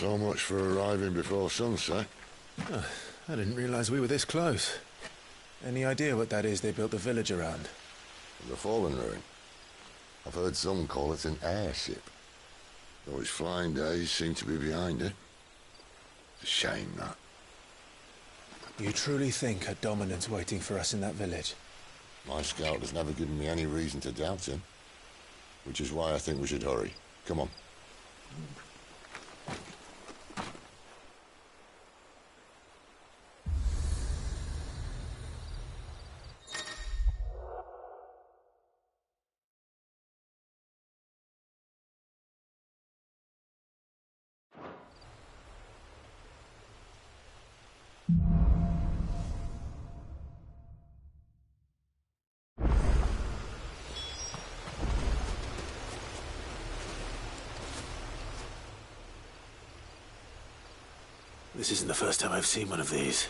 So much for arriving before sunset. Oh, I didn't realize we were this close. Any idea what that is they built the village around? The Fallen Ruin. I've heard some call it an airship. Though his flying days seem to be behind it. It's a shame, that. You truly think a dominant's waiting for us in that village? My scout has never given me any reason to doubt him. Which is why I think we should hurry. Come on. This isn't the first time I've seen one of these.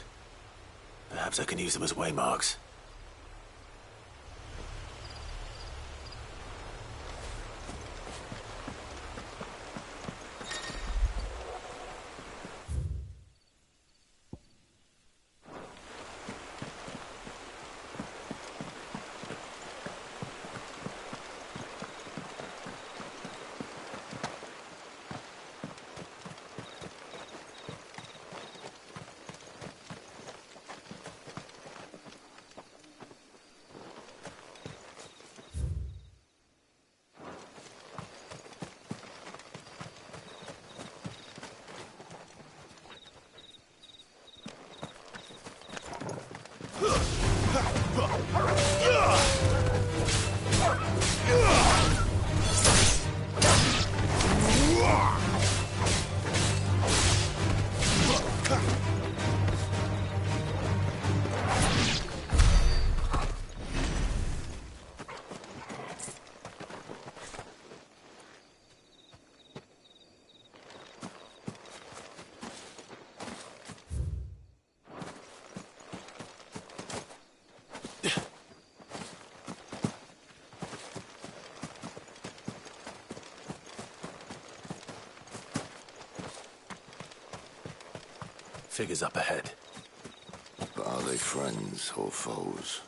Perhaps I can use them as waymarks. Figures up ahead. But are they friends or foes?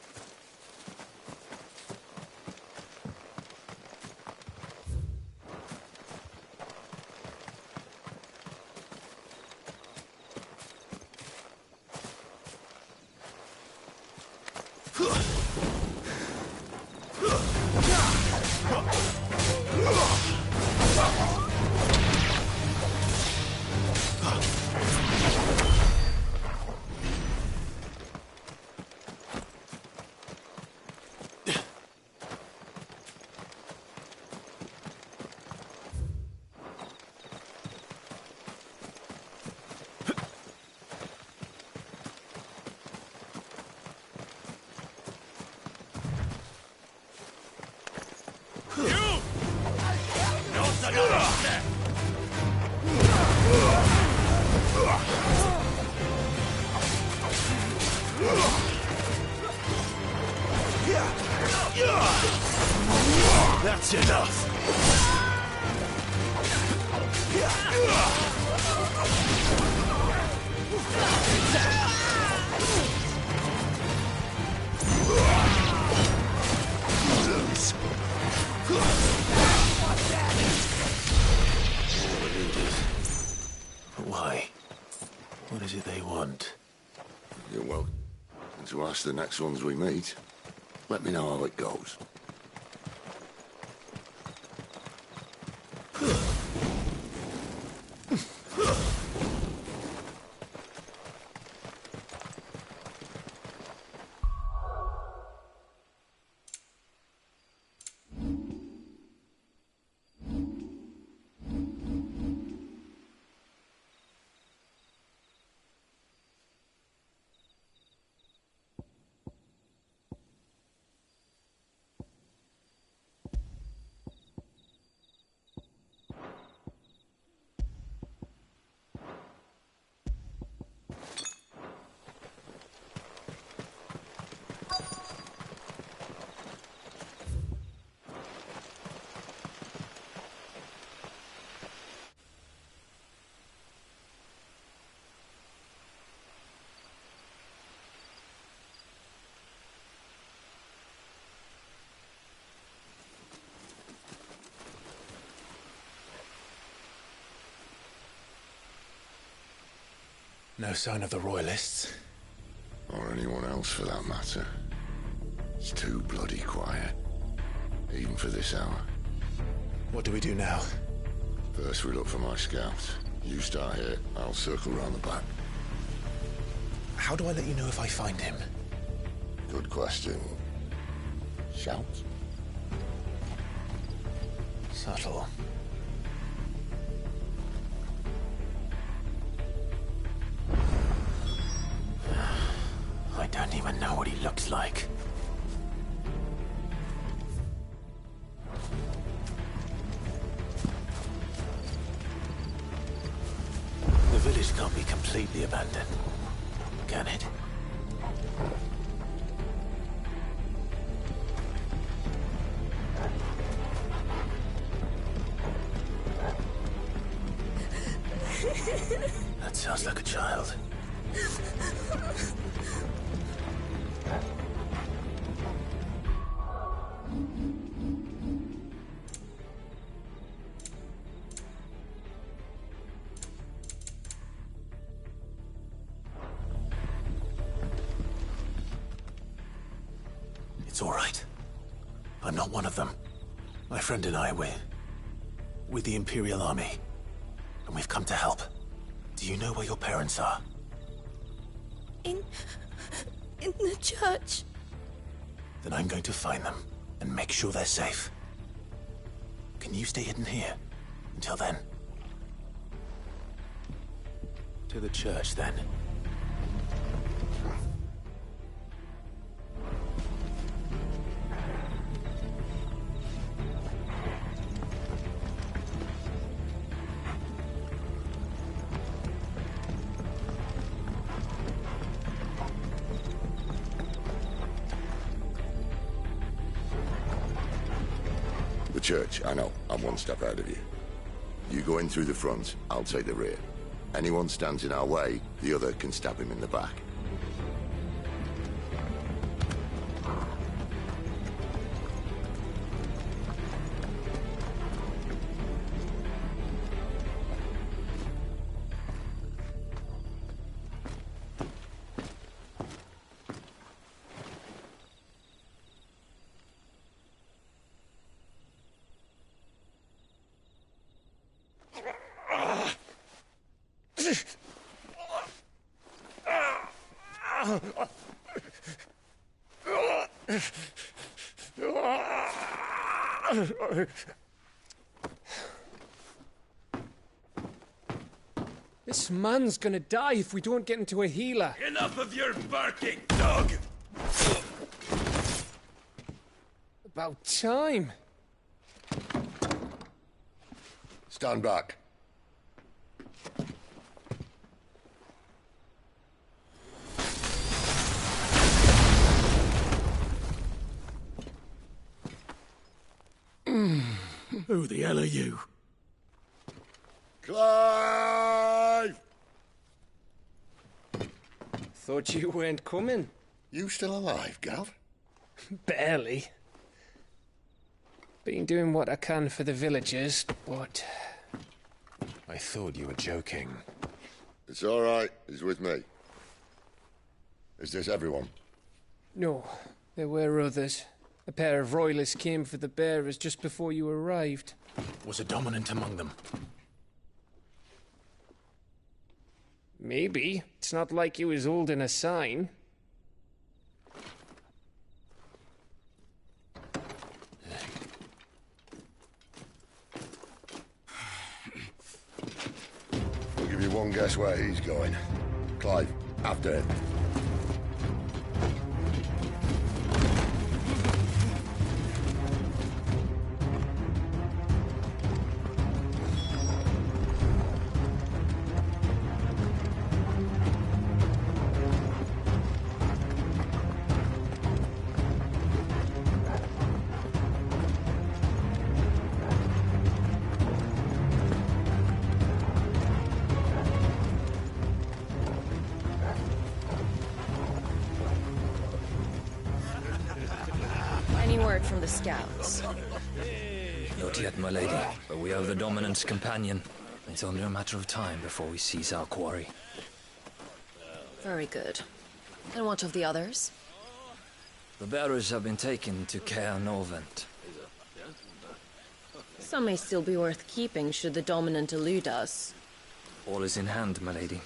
That's enough! Why? What is it they want? You're welcome to ask the next ones we meet. Let me know how it goes. No sign of the Royalists. Or anyone else for that matter. It's too bloody quiet. Even for this hour. What do we do now? First we look for my scouts. You start here, I'll circle round the back. How do I let you know if I find him? Good question. Shout? Subtle. I don't even know what he looks like. The village can't be completely abandoned, can it? That sounds like a child. It's all right. I'm not one of them. My friend and I, we're with the Imperial Army. And we've come to help. Do you know where your parents are? In the church. Then I'm going to find them and make sure they're safe. Can you stay hidden here until then? To the church, then. The church, I know. I'm one step ahead of you. You go in through the front, I'll take the rear. Anyone stands in our way, the other can stab him in the back. This man's gonna die if we don't get into a healer. Enough of your barking, dog! About time. Stand back. Who the hell are you? Clive! Thought you weren't coming. You still alive, Gav? Barely. Been doing what I can for the villagers, but... I thought you were joking. It's all right. He's with me. Is this everyone? No, there were others. A pair of royalists came for the bearers just before you arrived. Was a dominant among them? Maybe. It's not like he was holding a sign. I'll give you one guess where he's going. Clive, after him. Any word from the scouts? Not yet, my lady, but we have the Dominant's companion. It's only a matter of time before we seize our quarry. Very good. And what of the others? The bearers have been taken to Caer Norvent. Some may still be worth keeping should the Dominant elude us. All is in hand, my lady.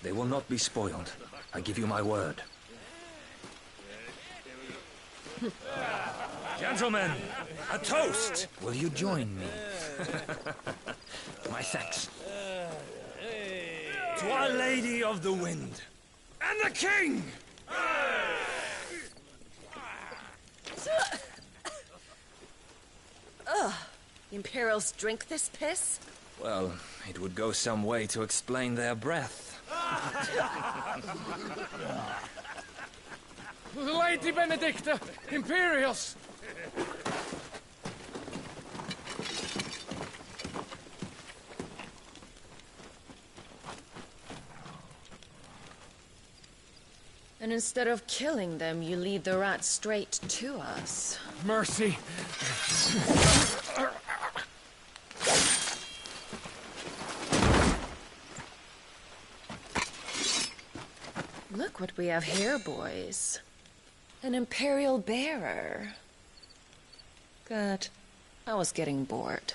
They will not be spoiled. I give you my word. Gentlemen, a toast! Will you join me? My thanks. To Our Lady of the Wind. And the King! The Imperials drink this piss? Well, it would go some way to explain their breath. Lady Benedicta! Imperials! And instead of killing them, you lead the rats straight to us. Mercy! Look what we have here, boys. An Imperial bearer. Good. I was getting bored.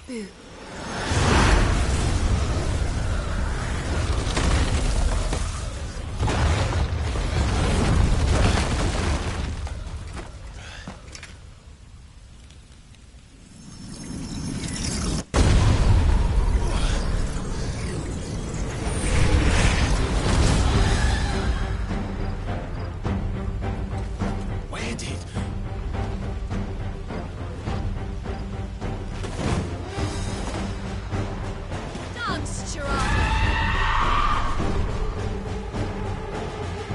Boo. Where did...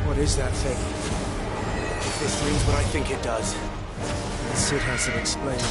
What is that thing? If this means what I think it does, Sid has it explained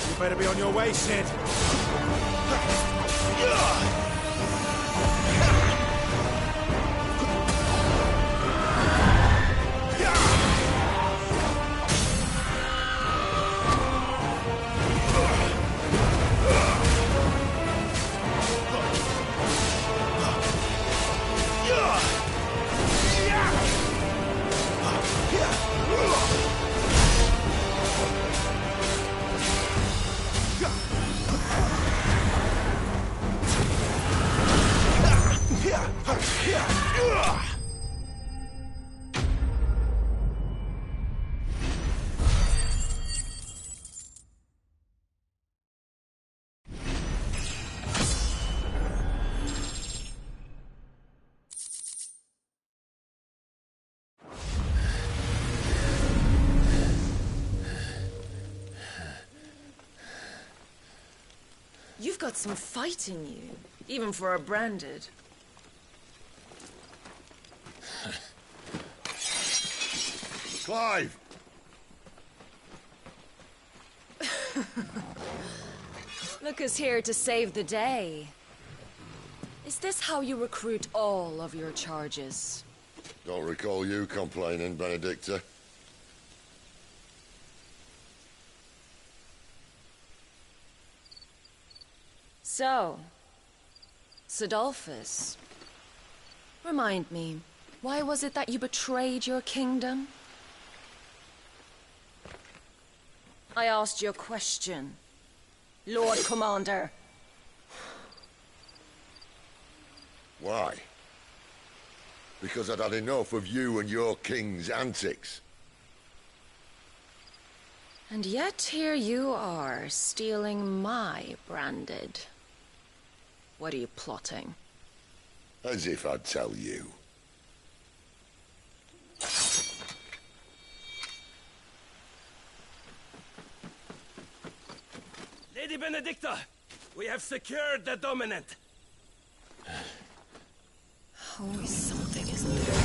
You better be on your way, Sid. You've got some fight in you, even for a branded. Clive! Look who's here to save the day. Is this how you recruit all of your charges? Don't recall you complaining, Benedicta. So, Sidolphus, remind me, why was it that you betrayed your kingdom? I asked you a question, Lord Commander. Why? Because I'd had enough of you and your king's antics. And yet here you are, stealing my branded. What are you plotting? As if I'd tell you. Lady Benedicta, we have secured the Dominant. Always something, isn't there?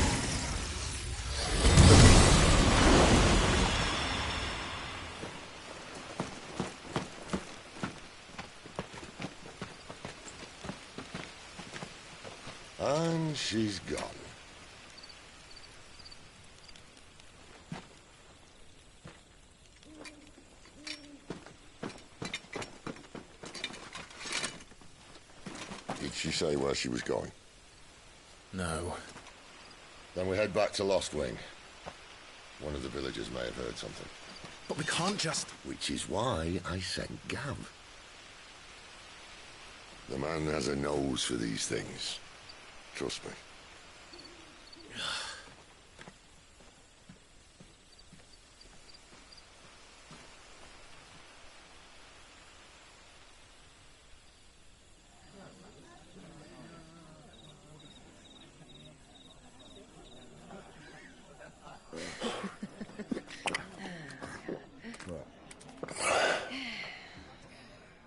And she's gone. Did she say where she was going? No. Then we head back to Lost Wing. One of the villagers may have heard something. But we can't just... Which is why I sent Gav. The man has a nose for these things. Trust me.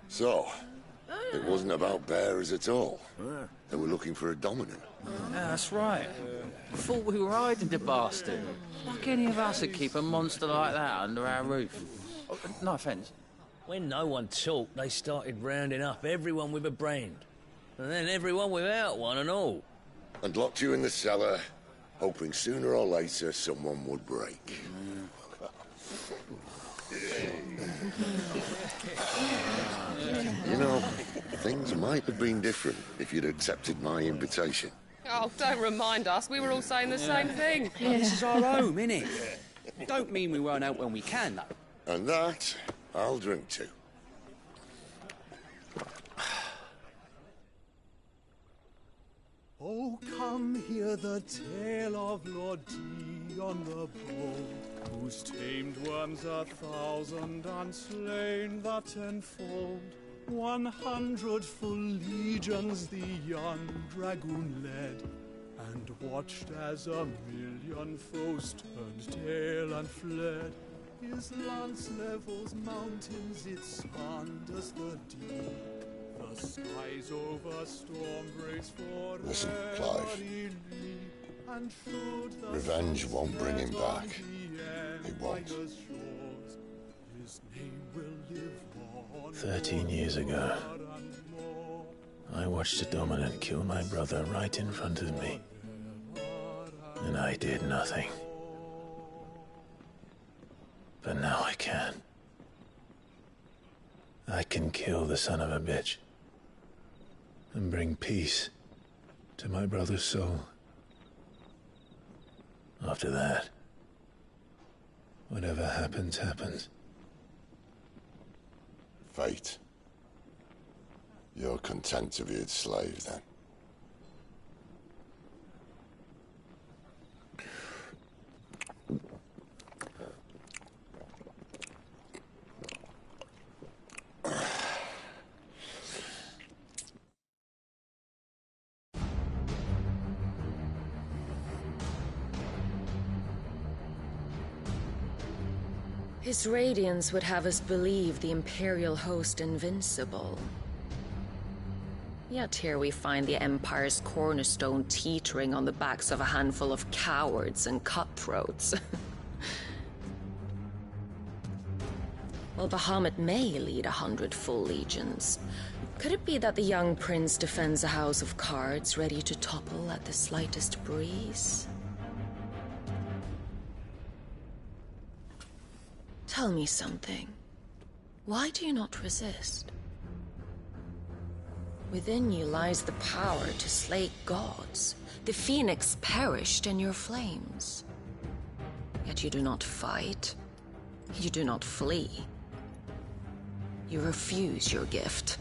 So, it wasn't about bearers at all. They were looking for a dominant. Yeah, that's right. Thought we were hiding the bastard. Like any of us would keep a monster like that under our roof. Oh, no offence. When no one talked, they started rounding up everyone with a brand. And then everyone without one and all. And locked you in the cellar, hoping sooner or later someone would break. You know, things might have been different if you'd accepted my invitation. Oh, don't remind us. We were all saying the same thing. This is our home, innit? Don't mean we won't out when we can, though. And that, I'll drink to. Oh, come hear the tale of Lord Dion the Bold, who's tamed worms 1,000 and slain the 10-fold. 100 full legions the young dragoon led, and watched as 1,000,000 foes turned tail and fled. His lance levels mountains, it spanders the deep. The skies over storm breaks for Listen, Clive. and Revenge won't bring him back. It won't. His name will live on 13 years ago, I watched a dominant kill my brother right in front of me. And I did nothing. But now I can. I can kill the son of a bitch. And bring peace to my brother's soul. After that, whatever happens, happens. Fate. You're content to be its slave, then? His radiance would have us believe the Imperial host invincible. Yet here we find the Empire's cornerstone teetering on the backs of a handful of cowards and cutthroats. Well, Bahamut may lead 100 full legions. Could it be that the young prince defends a house of cards ready to topple at the slightest breeze? Tell me something. Why do you not resist? Within you lies the power to slay gods. The phoenix perished in your flames. Yet you do not fight. You do not flee. You refuse your gift.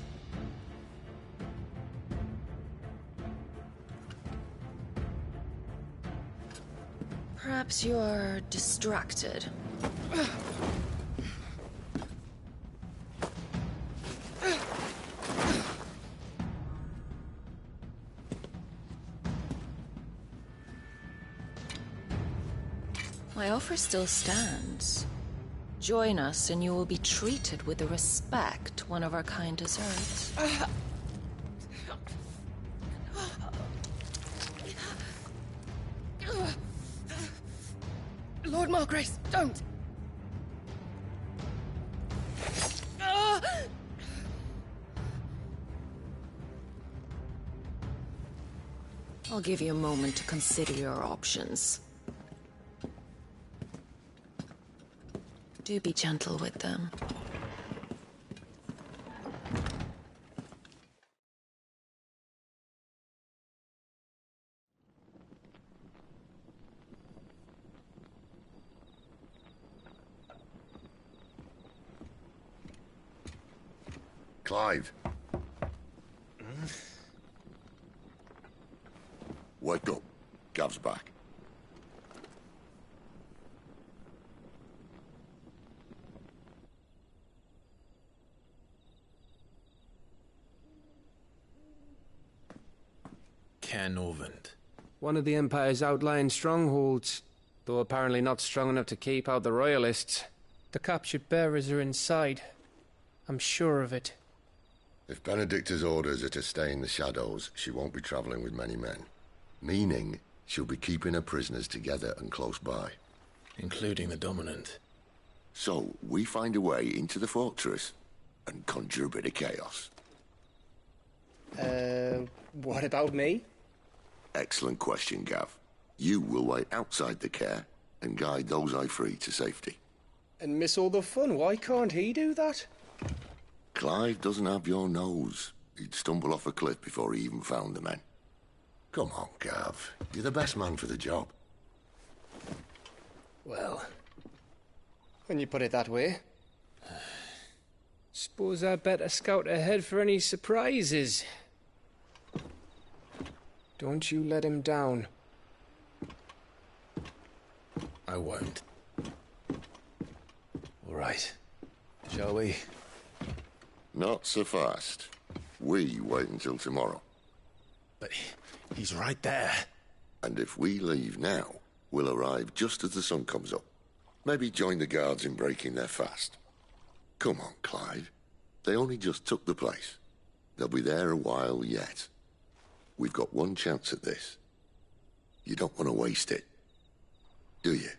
Perhaps you are distracted. My offer still stands. Join us and you will be treated with the respect one of our kind deserves. Lord Margrace, don't! I'll give you a moment to consider your options. Do be gentle with them. Clive. Wake up. Gav's back. Caernarvon. One of the Empire's outlying strongholds, though apparently not strong enough to keep out the Royalists. The captured bearers are inside. I'm sure of it. If Benedicta's orders are to stay in the shadows, she won't be traveling with many men. Meaning, she'll be keeping her prisoners together and close by. Including the Dominant. So, we find a way into the fortress and conjure a bit of chaos. What about me? Excellent question, Gav. You will wait outside the care and guide those I free to safety. And miss all the fun. Why can't he do that? Clive doesn't have your nose. He'd stumble off a cliff before he even found the men. Come on, Gav. You're the best man for the job. Well, when you put it that way. Suppose I better scout ahead for any surprises. Don't you let him down. I won't. All right. Shall we? Not so fast. We wait until tomorrow. But he's right there. And if we leave now, we'll arrive just as the sun comes up. Maybe join the guards in breaking their fast. Come on, Clive. They only just took the place. They'll be there a while yet. We've got one chance at this. You don't want to waste it, do you?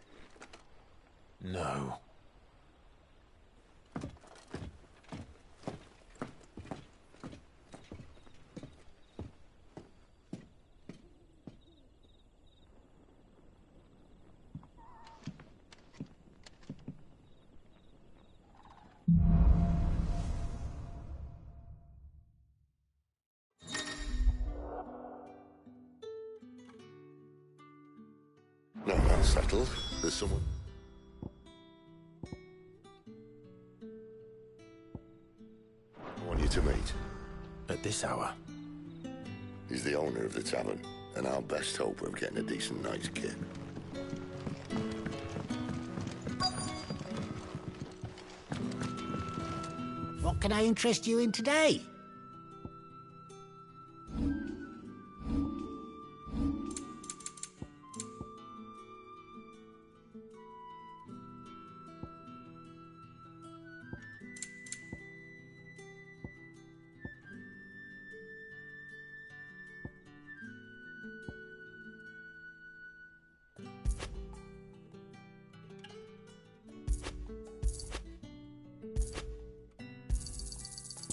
No. No, that's settled. There's someone. I want you to meet. At this hour? He's the owner of the tavern, and our best hope of getting a decent night's kip. What can I interest you in today?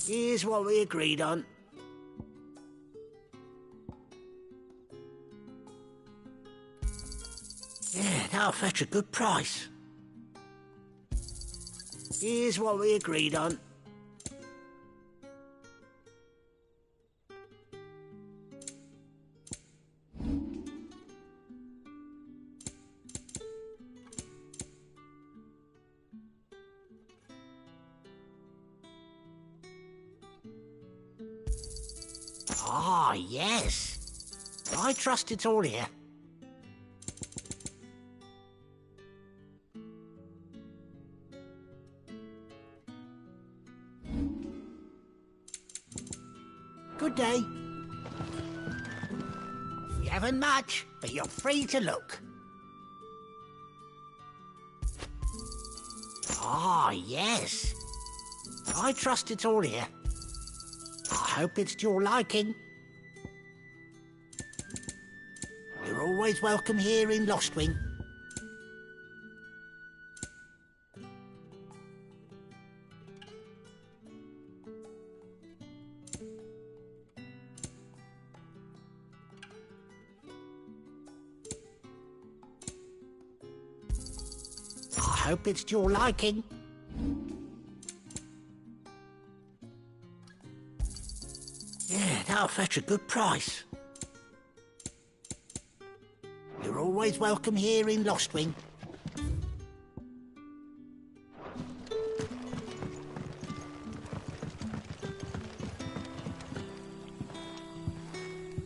Here's what we agreed on. Yeah, that'll fetch a good price. Here's what we agreed on. Ah, yes. I trust it's all here. Good day. We haven't much, but you're free to look. Ah, yes. I trust it's all here. I hope it's to your liking. You're always welcome here in Lostwing. I hope it's to your liking. Yeah, that'll fetch a good price. You're always welcome here in Lostwing.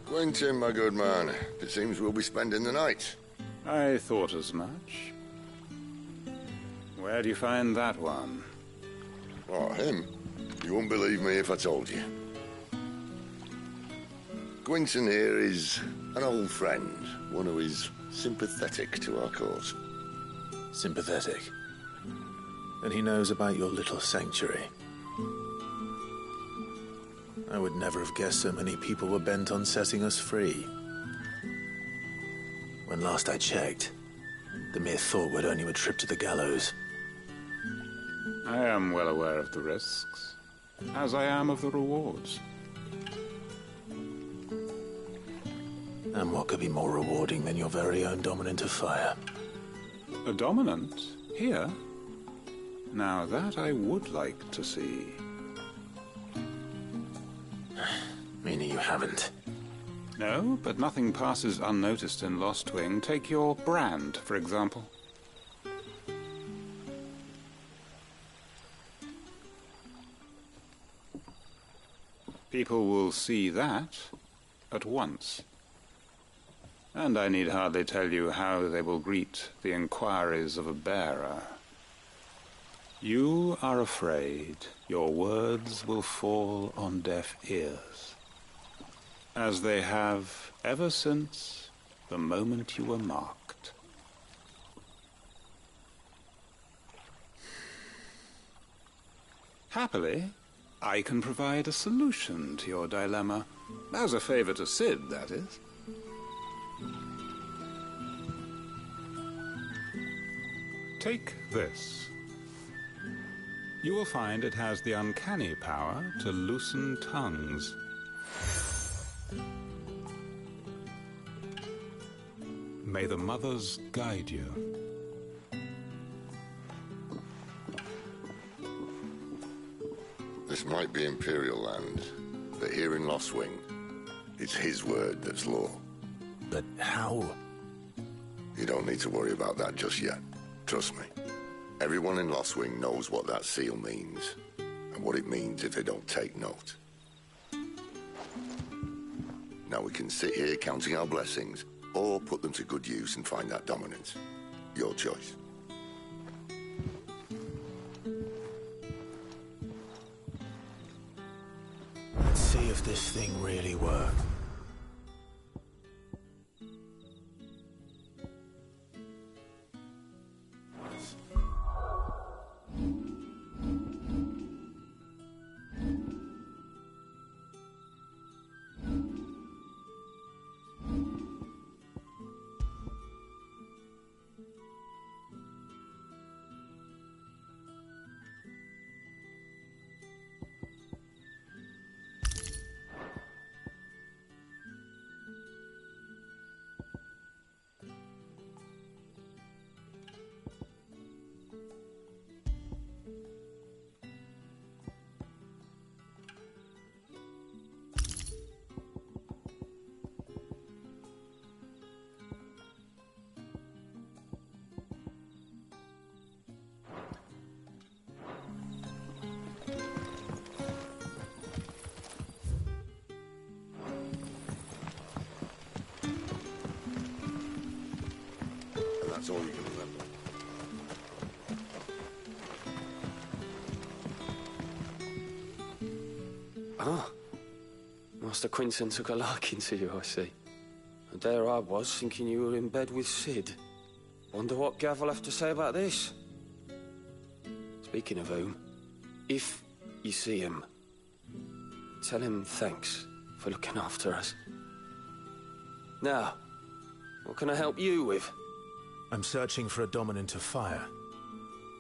Quentin, my good man. It seems we'll be spending the night. I thought as much. Where do you find that one? Oh, him? You wouldn't believe me if I told you. Gwynton here is an old friend, one who is sympathetic to our cause. Sympathetic? And he knows about your little sanctuary. I would never have guessed so many people were bent on setting us free. When last I checked, the mere thought would earn you a trip to the gallows. I am well aware of the risks, as I am of the rewards. And what could be more rewarding than your very own dominant of fire? A dominant? Here? Now that I would like to see. Meaning you haven't? No, but nothing passes unnoticed in Lostwing. Take your brand, for example. People will see that at once. And I need hardly tell you how they will greet the inquiries of a bearer. You are afraid your words will fall on deaf ears, as they have ever since the moment you were marked. Happily, I can provide a solution to your dilemma. As a favor to Cid, that is. Take this. You will find it has the uncanny power to loosen tongues. May the mothers guide you. This might be Imperial land, but here in Lostwing, it's his word that's law. But how? You don't need to worry about that just yet. Trust me. Everyone in Lostwing knows what that seal means, and what it means if they don't take note. Now we can sit here counting our blessings, or put them to good use and find that dominance. Your choice. Let's see if this thing really works. that's all you can remember. Ah. Master Quinton took a liking to you, I see. And there I was, thinking you were in bed with Cid. Wonder what Gav will have to say about this. Speaking of whom, if you see him, tell him thanks for looking after us. Now, what can I help you with? I'm searching for a dominant of fire.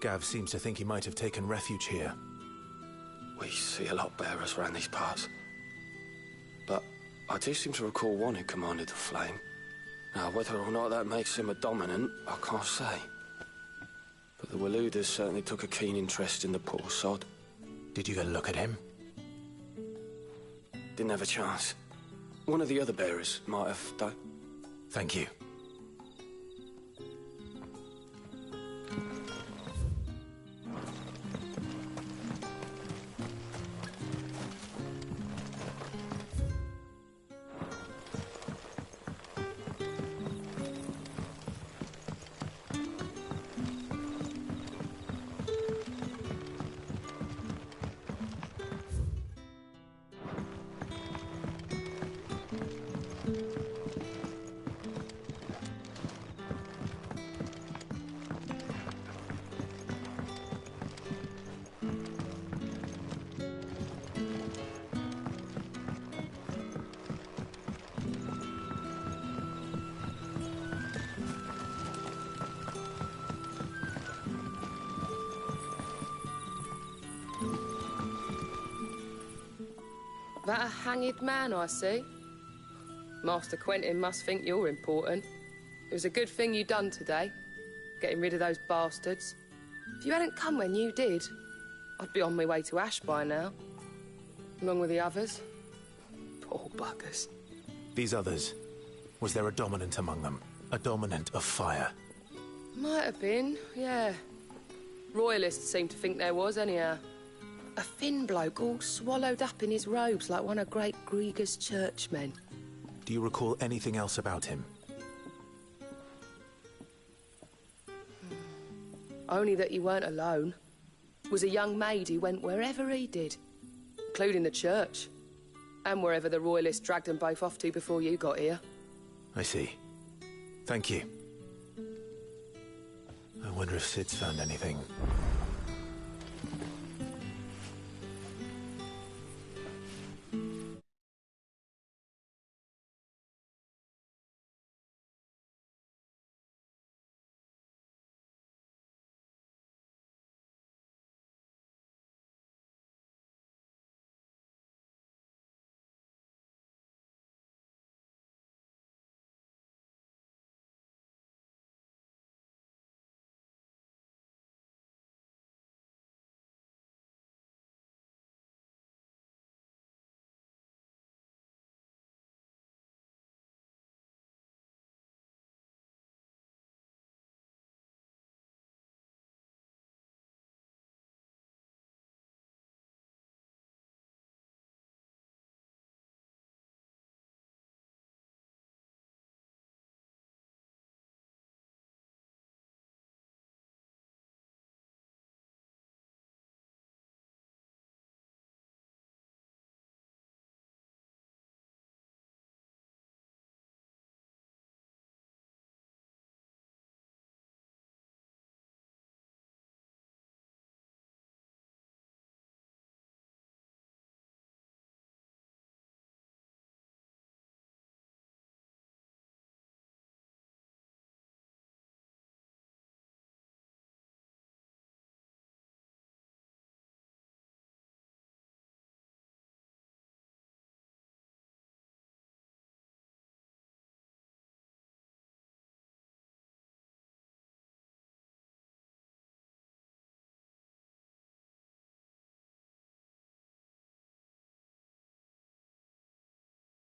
Gav seems to think he might have taken refuge here. We see a lot bearers around these parts. But I do seem to recall one who commanded the flame. Now, whether or not that makes him a dominant, I can't say. But the Waluders certainly took a keen interest in the poor sod. Did you get a look at him? Didn't have a chance. One of the other bearers might have, though. Thank you. That a hanged man I see? Master Quentin must think you're important. It was a good thing you done today, getting rid of those bastards. If you hadn't come when you did, I'd be on my way to Ash by now, along with the others. Poor buggers. These others, was there a dominant among them? A dominant of fire? Might have been, yeah. Royalists seem to think there was, anyhow. A thin bloke all swallowed up in his robes like one of Great Grieger's churchmen. Do you recall anything else about him? Only that he weren't alone. Was a young maid who went wherever he did, including the church, and wherever the Royalists dragged them both off to before you got here. I see. Thank you. I wonder if Cid's found anything.